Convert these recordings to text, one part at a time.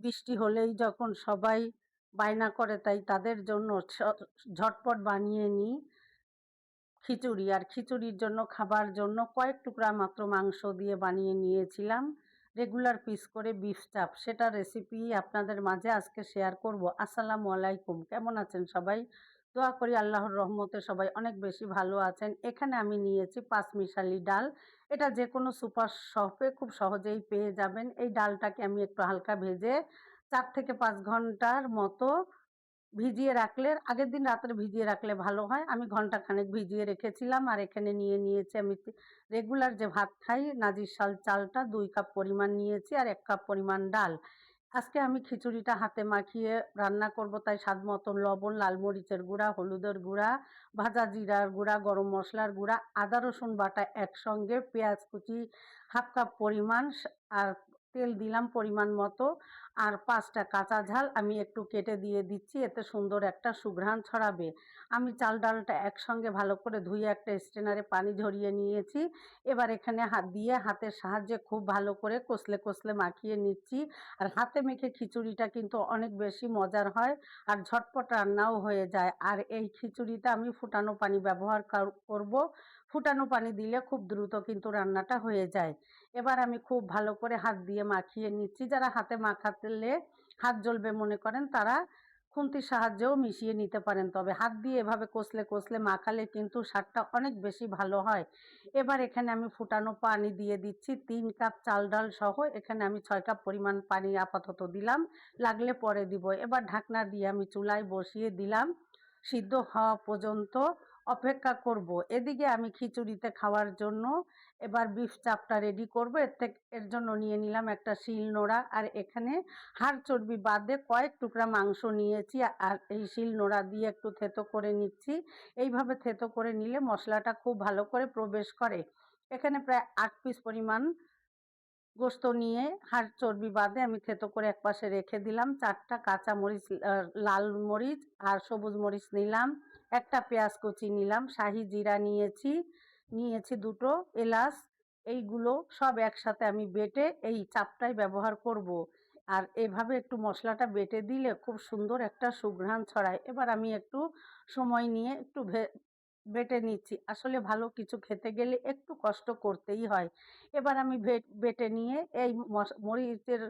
বৃষ্টি হলেই যখন সবাই বায়না করে, তাই তাদের জন্য ঝটপট বানিয়ে নিই খিচুড়ি। আর খিচুড়ির জন্য খাবার জন্য কয়েক টুকরা মাত্র মাংস দিয়ে বানিয়ে নিয়েছিলাম রেগুলার পিস করে বিফ চাপ। সেটা রেসিপি আপনাদের মাঝে আজকে শেয়ার করব। আসসালামু আলাইকুম, কেমন আছেন সবাই? দোয়া করি আল্লাহর রহমতে সবাই অনেক বেশি ভালো আছেন। এখানে আমি নিয়েছি পাঁচমিশালি ডাল। এটা যে কোনো সুপার শপে খুব সহজেই পেয়ে যাবেন। এই ডালটাকে আমি একটু হালকা ভেজে 4 থেকে 5 ঘন্টার মতো ভিজিয়ে রাখলে, আগের দিন রাত্রে ভিজিয়ে রাখলে ভালো হয়। আমি ঘন্টাখানেক ভিজিয়ে রেখেছিলাম। আর এখানে নিয়েছি আমি রেগুলার যে ভাত খাই নাজিরশাল চালটা 2 কাপ পরিমাণ নিয়েছি, আর 1 কাপ পরিমাণ ডাল। আজকে আমি খিচুড়িটা হাতে মাখিয়ে রান্না করব, তাই স্বাদ মতো লবণ, লাল মরিচের গুঁড়া, হলুদের গুঁড়া, ভাজা জিরার গুঁড়া, গরম মশলার গুঁড়া, আদা রসুন বাটা একসঙ্গে, পেঁয়াজ কুচি 1/2 কাপ পরিমাণ, আর তেল দিলাম পরিমাণ মতো, আর 5টা কাঁচা ঝাল আমি একটু কেটে দিয়ে দিচ্ছি, এতে সুন্দর একটা সুঘ্রাণ ছড়াবে। আমি চাল ডালটা একসঙ্গে ভালো করে ধুয়ে একটা স্ট্রেনারে পানি ঝরিয়ে নিয়েছি। এবার এখানে হাতের সাহায্যে খুব ভালো করে কষলে কষলে মাখিয়ে নিচ্ছি। আর হাতে মেখে খিচুড়িটা কিন্তু অনেক বেশি মজার হয়, আর ঝটপট রান্নাও হয়ে যায়। আর এই খিচুড়িটা আমি ফুটানো পানি ব্যবহার করব। ফুটানো পানি দিলে খুব দ্রুত কিন্তু রান্নাটা হয়ে যায়। এবার আমি খুব ভালো করে হাত দিয়ে মাখিয়ে নিচ্ছি। যারা হাতে মাখালে হাত জ্বলবে মনে করেন, তারা খুন্তির সাহায্যেও মিশিয়ে নিতে পারেন, তবে হাত দিয়ে এভাবে কষলে কষলে মাখালে কিন্তু স্বাদটা অনেক বেশি ভালো হয়। এবার এখানে আমি ফুটানো পানি দিয়ে দিচ্ছি 3 কাপ চাল ডাল সহ। এখানে আমি 6 কাপ পরিমাণ পানি আপাতত দিলাম, লাগলে পরে দিব। এবার ঢাকনা দিয়ে আমি চুলায় বসিয়ে দিলাম, সিদ্ধ হওয়া পর্যন্ত অপেক্ষা করব। এদিকে আমি খিচুড়িতে খাওয়ার জন্য এবার বিফ চাপটা রেডি করব। এর জন্য নিয়ে নিলাম একটা শিলনোড়া, আর এখানে হাড় চর্বি বাদে কয়েক টুকরা মাংস নিয়েছি, আর এই শিলনোড়া দিয়ে একটু থেতো করে নিচ্ছি। এইভাবে থেতো করে নিলে মশলাটা খুব ভালো করে প্রবেশ করে। এখানে প্রায় 8 পিস পরিমাণ গোস্ত নিয়ে হাড় চর্বি বাদে আমি থেতো করে একপাশে রেখে দিলাম। 4টা কাঁচা মরিচ, লাল মরিচ আর সবুজ মরিচ নিলাম, একটা পেঁয়াজ কুচি নিলাম, শাহি জিরা নিয়েছি 2টো এলাচ। এইগুলো সব একসাথে আমি বেটে এই চাপটাই ব্যবহার করব। আর এভাবে একটু মশলাটা বেটে দিলে খুব সুন্দর একটা সুঘ্রাণ ছড়ায়। এবার আমি একটু সময় নিয়ে একটু বেটে নিচ্ছি। আসলে ভালো কিছু খেতে গেলে একটু কষ্ট করতেই হয়। এবার আমি বেটে নিয়ে এই মরিচের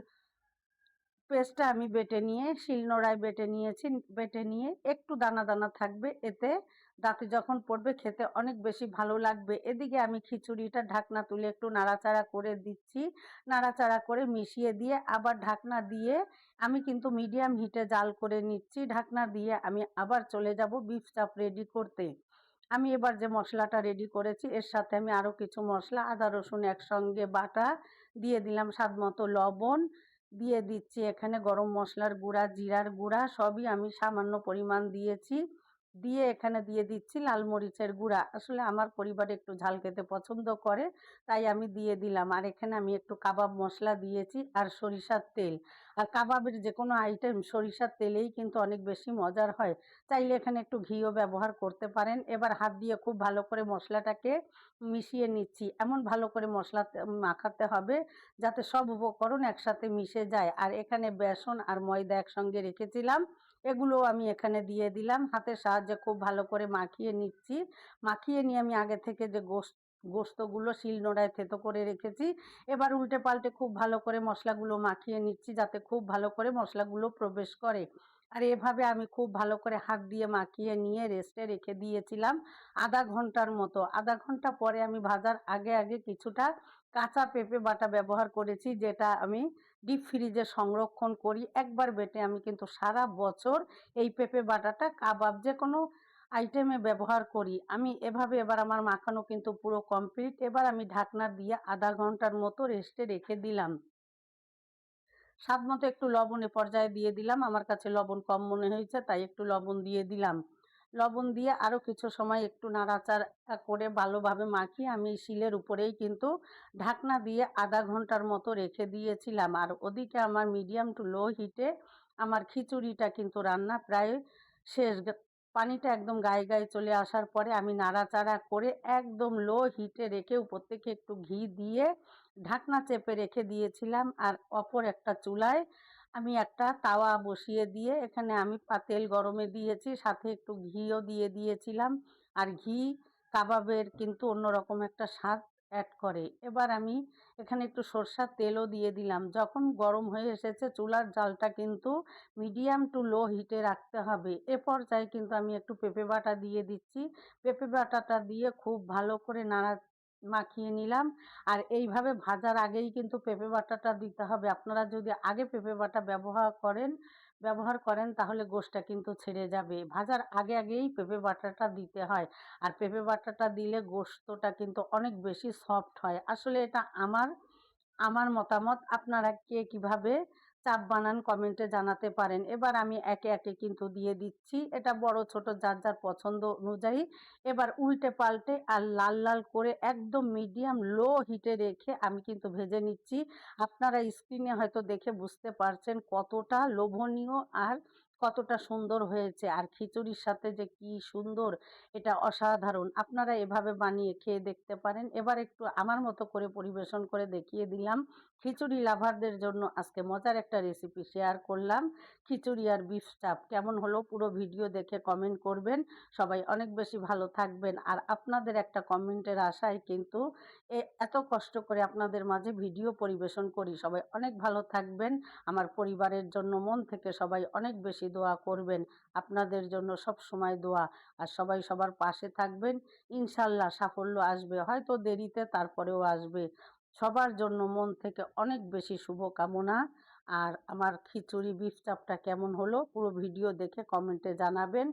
পেস্টটা আমি বেটে নিয়ে শিলনোড়ায় বেটে নিয়েছি। বেটে নিয়ে একটু দানা দানা থাকবে, এতে দাঁতে যখন পড়বে খেতে অনেক বেশি ভালো লাগবে। এদিকে আমি খিচুড়িটা ঢাকনা তুলে একটু নাড়াচাড়া করে দিচ্ছি। নাড়াচাড়া করে মিশিয়ে দিয়ে আবার ঢাকনা দিয়ে আমি কিন্তু মিডিয়াম হিটে জাল করে নিচ্ছি। ঢাকনা দিয়ে আমি আবার চলে যাব বিফ চাপ রেডি করতে। আমি এবার যে মশলাটা রেডি করেছি এর সাথে আমি আরও কিছু মশলা, আদা রসুন একসঙ্গে বাটা দিয়ে দিলাম, স্বাদ মতো লবণ দিয়ে দিচ্ছি, এখানে গরম মশলার গুঁড়া, জিরার গুঁড়া সবই আমি সামান্য পরিমাণ দিয়েছি। দিয়ে এখানে দিয়ে দিচ্ছি লাল মরিচের গুঁড়া। আসলে আমার পরিবারে একটু ঝাল খেতে পছন্দ করে, তাই আমি দিয়ে দিলাম। আর এখানে আমি একটু কাবাব মশলা দিয়েছি, আর সরিষার তেল। আর কাবাবের যে কোনো আইটেম সরিষার তেলেই কিন্তু অনেক বেশি মজার হয়। চাইলে এখানে একটু ঘিও ব্যবহার করতে পারেন। এবার হাত দিয়ে খুব ভালো করে মশলাটাকে মিশিয়ে নিচ্ছি। এমন ভালো করে মশলা মাখাতে হবে যাতে সব উপকরণ একসাথে মিশে যায়। আর এখানে বেসন আর ময়দা একসঙ্গে রেখেছিলাম, এগুলো আমি এখানে দিয়ে দিলাম। হাতের সাহায্যে খুব ভালো করে মাখিয়ে নিচ্ছি। মাখিয়ে নিয়ে আমি আগে থেকে যে গোস্তগুলো শিলনোড়ায় থেতো করে রেখেছি, এবার উল্টে পাল্টে খুব ভালো করে মশলাগুলো মাখিয়ে নিচ্ছি, যাতে খুব ভালো করে মশলাগুলো প্রবেশ করে। আর এভাবে আমি খুব ভালো করে হাত দিয়ে মাখিয়ে নিয়ে রেস্টে রেখে দিয়েছিলাম আধা ঘন্টার মতো। আধা ঘন্টা পরে আমি ভাজার আগে আগে কিছুটা কাঁচা পেঁপে বাটা ব্যবহার করেছি, যেটা আমি ডিপ ফ্রিজে সংরক্ষণ করি। একবার বেটে আমি কিন্তু সারা বছর এই পেঁপে বাটাটা কাবাব যে কোনো আইটেমে ব্যবহার করি। আমি এভাবে এবার আমার মাখানো কিন্তু পুরো কমপ্লিট। এবার আমি ঢাকনা দিয়ে আধা ঘন্টার মতো রেস্টে রেখে দিলাম। স্বাদ মতো একটু লবণ এ পর্যায়ে দিয়ে দিলাম। আমার কাছে লবণ কম মনে হয়েছে, তাই একটু লবণ দিয়ে দিলাম। লবণ দিয়ে আরও কিছু সময় একটু নাড়াচাড়া করে ভালোভাবে মাখিয়ে আমি শিলের উপরেই কিন্তু ঢাকনা দিয়ে আধা ঘন্টার মতো রেখে দিয়েছিলাম। আর ওদিকে আমার মিডিয়াম টু লো হিটে আমার খিচুড়িটা কিন্তু রান্না প্রায় শেষ। পানিটা একদম গায়ে গায়ে চলে আসার পরে আমি নাড়াচাড়া করে একদম লো হিটে রেখে উপর থেকে একটু ঘি দিয়ে ঢাকনা চেপে রেখে দিয়েছিলাম। আর অপর একটা চুলায় আমি একটা তাওয়া বসিয়ে দিয়ে এখানে আমি তেল গরমে দিয়েছি, সাথে একটু ঘিও দিয়ে দিয়েছিলাম। আর ঘি কাবাবের কিন্তু অন্যরকম একটা স্বাদ অ্যাড করে। এবার আমি এখানে একটু সরষার তেলও দিয়ে দিলাম। যখন গরম হয়ে এসেছে চুলার জালটা কিন্তু মিডিয়াম টু লো হিটে রাখতে হবে। এ পর্যায়ে কিন্তু আমি একটু পেঁপে বাটা দিয়ে দিচ্ছি। পেঁপে বাটাটা দিয়ে খুব ভালো করে মাখিয়ে নিলাম। আর এইভাবে ভাজার আগেই কিন্তু পেঁপে বাটাটা দিতে হবে। আপনারা যদি আগে পেঁপে বাটা ব্যবহার করেন তাহলে গোশটা কিন্তু ছেড়ে যাবে। ভাজার আগেই পেঁপে বাটাটা দিতে হয়। আর পেঁপে বাটাটা দিলে গোশতটা কিন্তু অনেক বেশি সফট হয়। আসলে এটা আমার মতামত। আপনারা কে কিভাবে চাপ বানান কমেন্টে জানাতে পারেন। এবার আমি একে কিন্তু দিয়ে দিচ্ছি। এটা বড় ছোট যার পছন্দ অনুযায়ী। এবার উল্টে পাল্টে আর লাল করে একদম মিডিয়াম লো হিটে রেখে আমি কিন্তু ভেজে নিচ্ছি। আপনারা স্ক্রিনে হয়তো দেখে বুঝতে পারছেন কতটা লোভনীয় আর কতটা সুন্দর হয়েছে। আর খিচুড়ির সাথে যে কি সুন্দর, এটা অসাধারণ। আপনারা এভাবে বানিয়ে খেয়ে দেখতে পারেন। এবার একটু আমার মতো করে পরিবেশন করে দেখিয়ে দিলাম। খিচুড়ি লাভারদের জন্য আজকে মজার একটা রেসিপি শেয়ার করলাম। খিচুড়ি আর বিফ চাপ কেমন হলো পুরো ভিডিও দেখে কমেন্ট করবেন। সবাই অনেক বেশি ভালো থাকবেন। আর আপনাদের একটা কমেন্টের আশায় কিন্তু এত কষ্ট করে আপনাদের মাঝে ভিডিও পরিবেশন করি। সবাই অনেক ভালো থাকবেন। আমার পরিবারের জন্য মন থেকে সবাই অনেক বেশি দোয়া করবেন। আপনাদের জন্য সব সময় দোয়া। আর সবাই সবার পাশে থাকবেন। ইনশাল্লাহ সাফল্য আসবে, হয়তো দেরিতে, তারপরেও আসবে। সবার জন্য মন থেকে অনেক বেশি শুভকামনা। আর আমার খিচুড়ি বিফ চাপটা কেমন হলো পুরো ভিডিও দেখে কমেন্টে জানাবেন।